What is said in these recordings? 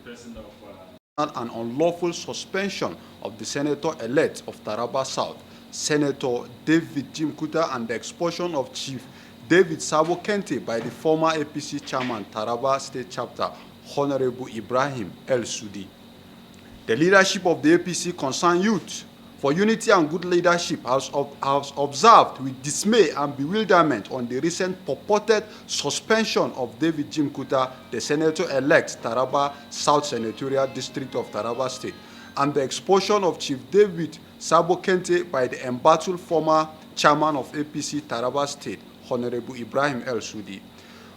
person of an unlawful suspension of the senator-elect of Taraba South, Senator David Jim Kuta, and the expulsion of Chief David Sabo Kente by the former APC chairman, Taraba State Chapter, Honorable Ibrahim El Sudi. The leadership of the APC Concerned Youth for Unity and Good Leadership has observed with dismay and bewilderment on the recent purported suspension of David Jim Kuta, the senator-elect Taraba South Senatorial District of Taraba State, and the expulsion of Chief David Sabo Kente by the embattled former chairman of APC Taraba State, Honorable Ibrahim El Sudi.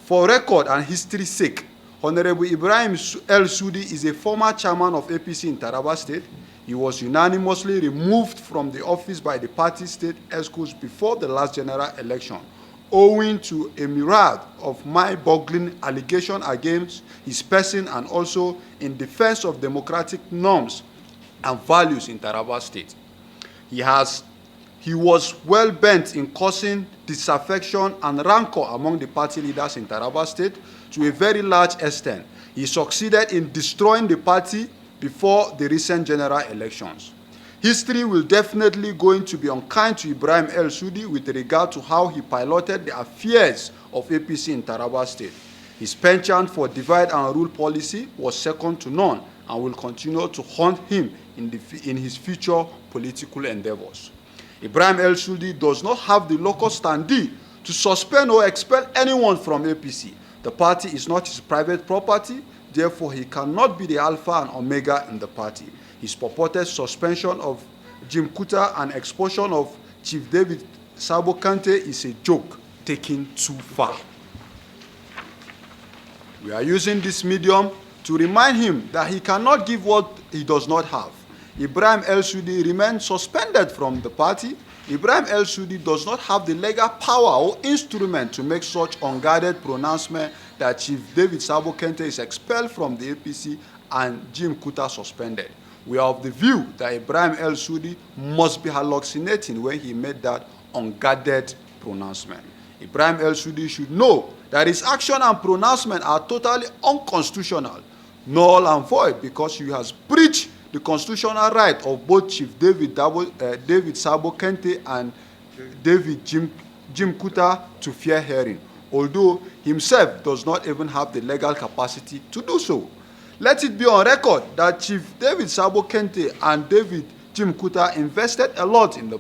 For record and history's sake, Honorable Ibrahim El Sudi is a former chairman of APC in Taraba State. He was unanimously removed from the office by the party state executives before the last general election, owing to a myriad of mind-boggling allegations against his person and also in defense of democratic norms and values in Taraba State. He was well bent in causing disaffection and rancor among the party leaders in Taraba State to a very large extent. He succeeded in destroying the party before the recent general elections. History will definitely going to be unkind to Ibrahim El Sudi with regard to how he piloted the affairs of APC in Taraba State. His penchant for divide and rule policy was second to none and will continue to haunt him in his future political endeavors. Ibrahim El Sudi does not have the locus standi to suspend or expel anyone from APC. The party is not his private property. Therefore, he cannot be the alpha and omega in the party. His purported suspension of Jim Kuta and expulsion of Chief David Sabo Kente is a joke taken too far. We are using this medium to remind him that he cannot give what he does not have. Ibrahim El Sudi remains suspended from the party. Ibrahim El Sudi does not have the legal power or instrument to make such unguarded pronouncement that Chief David Sabo Kente is expelled from the APC and Jim Kuta suspended. We are of the view that Ibrahim El Sudi must be hallucinating when he made that unguarded pronouncement. Ibrahim El Sudi should know that his action and pronouncement are totally unconstitutional, null and void, because he has breached the constitutional right of both Chief David Sabo Kente and David Jim Kuta to fair hearing, although himself does not even have the legal capacity to do so. Let it be on record that Chief David Sabo Kente and David Jim Kuta invested a lot in the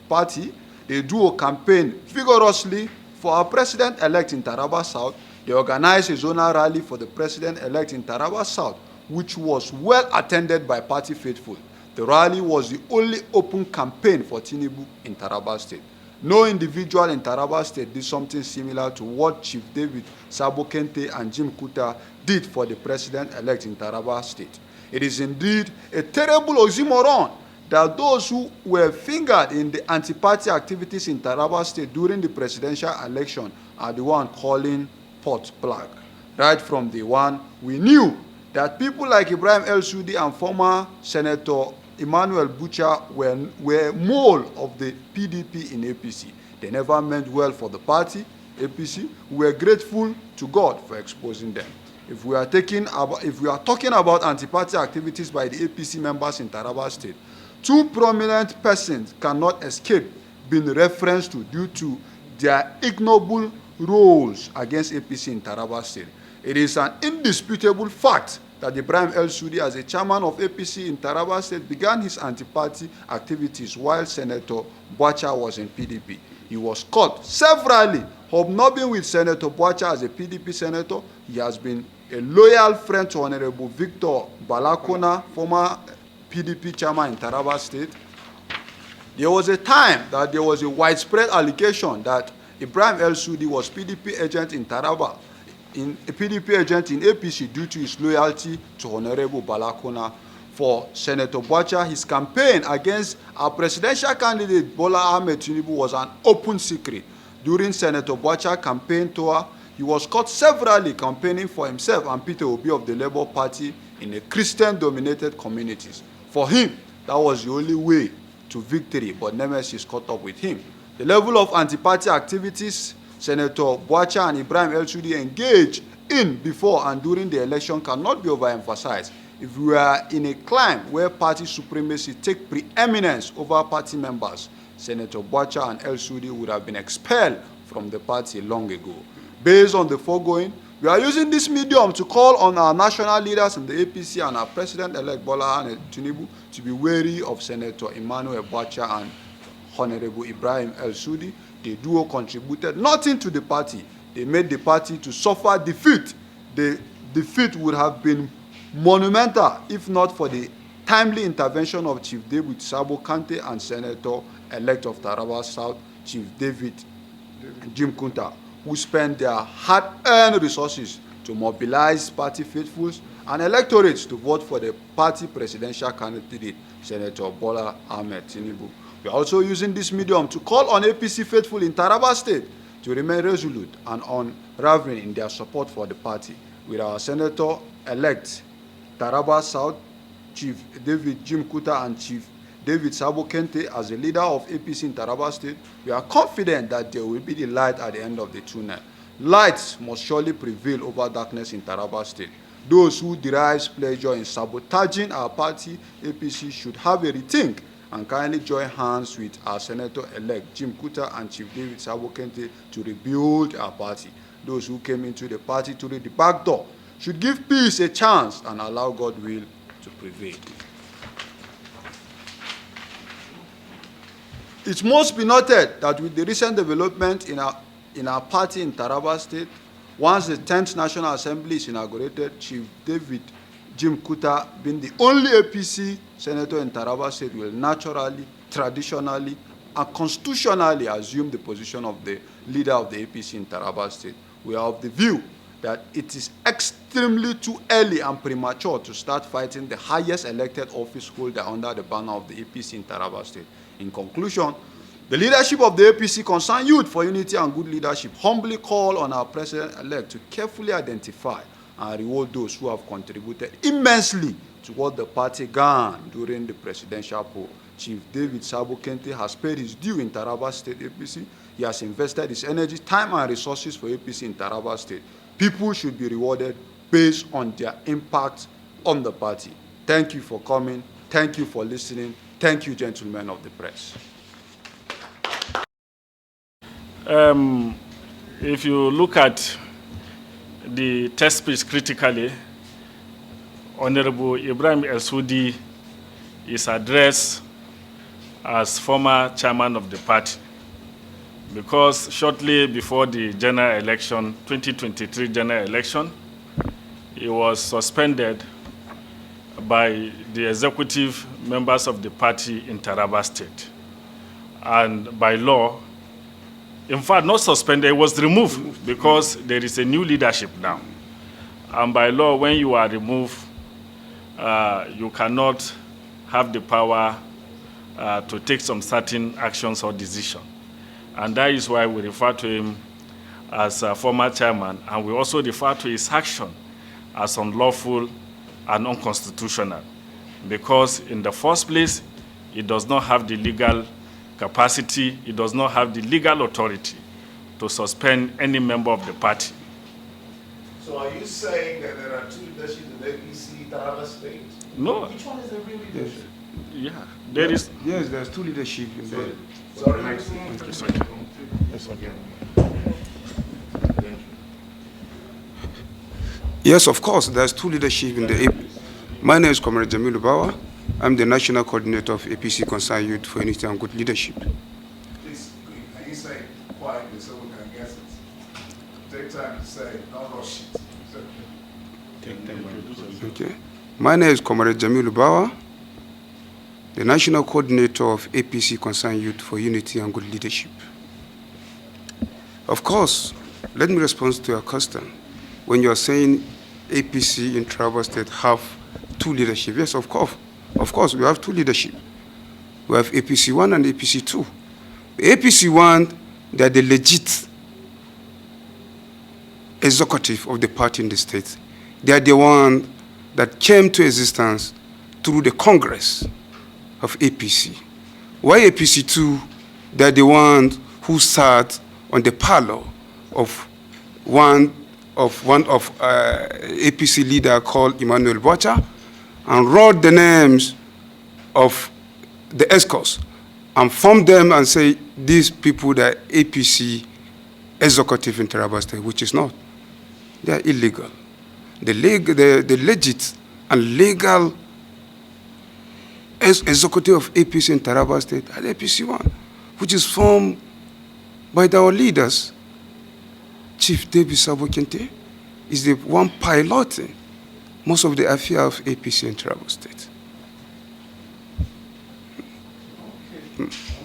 party. They do a campaign vigorously for our president-elect in Taraba South. They organized a zonal rally for the president-elect in Taraba South, which was well attended by party faithful. The rally was the only open campaign for Tinubu in Taraba State. No individual in Taraba State did something similar to what Chief David Sabo Kente and Jim Kuta did for the president-elect in Taraba State. It is indeed a terrible oxymoron that those who were fingered in the anti-party activities in Taraba State during the presidential election are the one calling pot black. Right from the one, we knew that people like Ibrahim El Sudi and former Senator Emmanuel Bucha were mole of the PDP in APC. They never meant well for the party, APC. We are grateful to God for exposing them. If we are talking about anti-party activities by the APC members in Taraba State, two prominent persons cannot escape being referenced to due to their ignoble roles against APC in Taraba State. It is an indisputable fact that Ibrahim El Sudi, as a chairman of APC in Taraba State, began his anti-party activities while Senator Buacha was in PDP. He was caught severally hobnobbing with Senator Buacha as a PDP senator. He has been a loyal friend to Honorable Victor Balakona, former PDP chairman in Taraba State. There was a time that there was a widespread allegation that Ibrahim El Sudi was PDP agent in Taraba, a PDP agent in APC due to his loyalty to Honorable Balakona. For Senator Buacha, his campaign against our presidential candidate Bola Ahmed Tinubu was an open secret. During Senator Buacha's campaign tour, he was caught severally campaigning for himself and Peter Obi of the Labour Party in a Christian-dominated communities. For him, that was the only way to victory, but Nemesis caught up with him. The level of anti-party activities Senator Buacha and Ibrahim El Sudi engaged in before and during the election cannot be overemphasized. If we are in a climb where party supremacy take preeminence over party members, Senator Bwacha and El Sudi would have been expelled from the party long ago. Based on the foregoing, we are using this medium to call on our national leaders in the APC and our President-elect Bola Ahmed Tinubu to be wary of Senator Emmanuel Bwacha and Honorable Ibrahim El Sudi. The duo contributed nothing to the party. They made the party to suffer defeat. The defeat would have been monumental if not for the timely intervention of Chief David Sabo Kente and Senator-elect of Taraba South, Chief David Jim Kunta, who spent their hard-earned resources to mobilize party faithfuls and electorates to vote for the party presidential candidate, Senator Bola Ahmed Tinubu. We are also using this medium to call on APC faithful in Taraba State to remain resolute and unwavering in their support for the party. With our Senator-elect Taraba South, Chief David Jim Kuta and Chief David Sabo Kente as the leader of APC in Taraba State, we are confident that there will be the light at the end of the tunnel. Light must surely prevail over darkness in Taraba State. Those who derive pleasure in sabotaging our party, APC, should have a rethink and kindly join hands with our Senator-elect Jim Kuta and Chief David Sabo Kente to rebuild our party. Those who came into the party through the back door should give peace a chance and allow God's will to prevail. It must be noted that with the recent development in our party in Taraba State, once the 10th National Assembly is inaugurated, Chief David Jim Kuta, being the only APC senator in Taraba State, will naturally, traditionally, and constitutionally assume the position of the leader of the APC in Taraba State. We are of the view that it is extremely too early and premature to start fighting the highest elected office holder under the banner of the APC in Taraba State. In conclusion, the leadership of the APC Concerned Youth for Unity and Good Leadership humbly call on our President-elect to carefully identify and reward those who have contributed immensely to what the party gained during the presidential poll. Chief David Sabo Kente has paid his due in Taraba State APC. He has invested his energy, time, and resources for APC in Taraba State. People should be rewarded based on their impact on the party. Thank you for coming. Thank you for listening. Thank you, gentlemen of the press. If you look at the test speech critically, Honorable Ibrahim El Sudi is addressed as former chairman of the party, because shortly before the general election, 2023 general election, he was suspended by the executive members of the party in Taraba State. And by law, in fact, not suspended, it was removed because there is a new leadership now. And by law, when you are removed, you cannot have the power to take some certain actions or decisions. And that is why we refer to him as a former chairman, and we also refer to his action as unlawful and unconstitutional, because in the first place, he does not have the legal capacity, he does not have the legal authority to suspend any member of the party. So are you saying that there are two leaderships in the APC Taraba State? No. Which one is the real leadership? Yeah, there is. Yes, there's two leadership in there. Sorry. It's okay. It's okay. Yes, of course, there's two leadership in the APC. My name is Comrade Jamilu Bawa. I'm the National Coordinator of APC Concerned Youth for Unity and Good Leadership. Please, can you say quietly so we can guess it? Take time to say, don't rush it. Okay. My name is Comrade Jamilu Bawa, the National Coordinator of APC Concerned Youth for Unity and Good Leadership. Of course, let me respond to your question. When you are saying APC in Taraba State have two leadership, yes, of course, we have two leadership. We have APC 1 and APC 2. APC 1, they are the legit executive of the party in the state. They are the one that came to existence through the Congress of APC. Why APC 2? They are the ones who sat on the parlor of one of one of APC leader called Emmanuel Bocha and wrote the names of the escorts and formed them and say, these people, that APC executive in Taraba State, which is not. They are illegal. The legit and legal executive of APC in Taraba State are the APC1, which is formed by our leaders. Chief David Sabo Kente is the one piloting most of the affairs of APC in Taraba State. Okay.